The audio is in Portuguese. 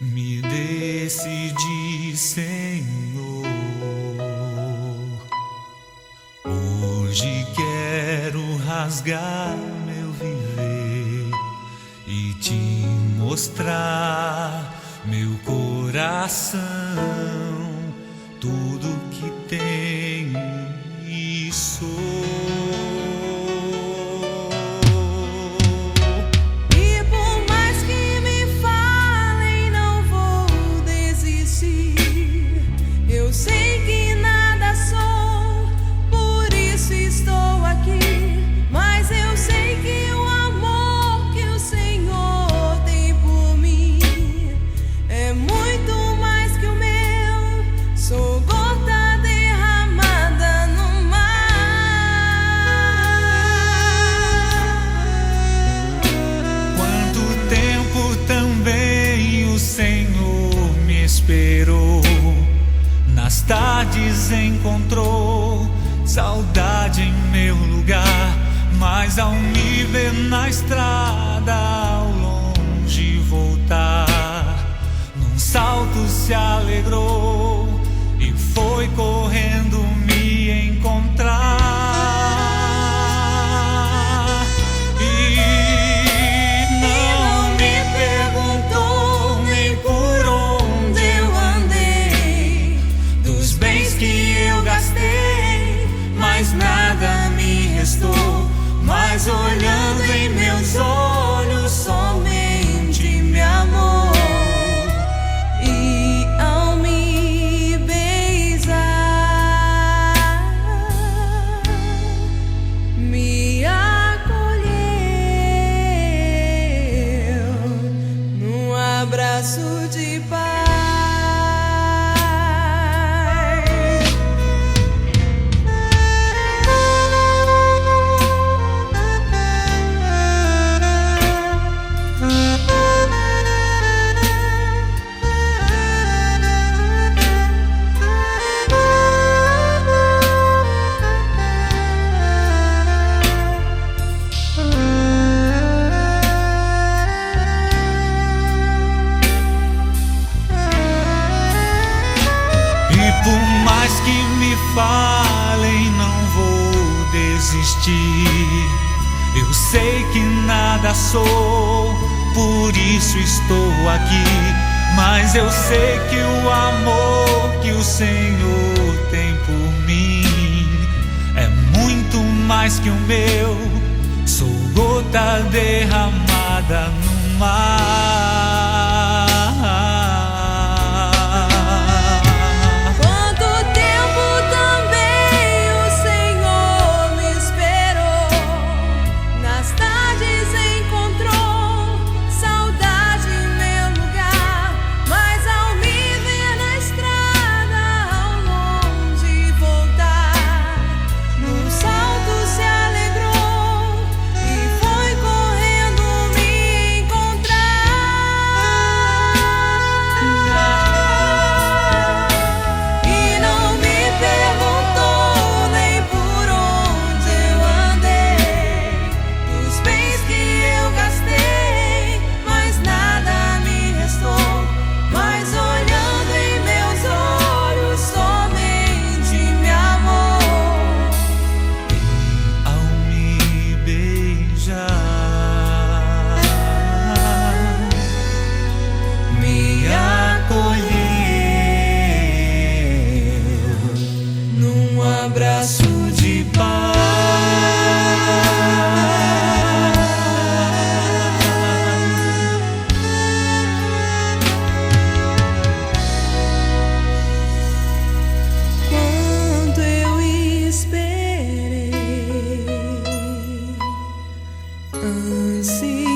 Me decidi, Senhor. Hoje quero rasgar meu viver e te mostrar meu coração, tudo que tenho e sou. Esperou, nas tardes encontrou saudade em meu lugar, mas ao me ver na estrada ao longe voltar, num salto se alegrou e foi correndo me encontrar. Mas nada me restou, mas olhando em meus olhos somente me amou. E ao me beijar, me acolheu num abraço de paz. Por mais que me falem, não vou desistir. Eu sei que nada sou, por isso estou aqui. Mas eu sei que o amor que o Senhor tem por mim é muito mais que o meu. Sou gota derramada no mar. Abraço de paz. Quanto eu esperei, ansiei.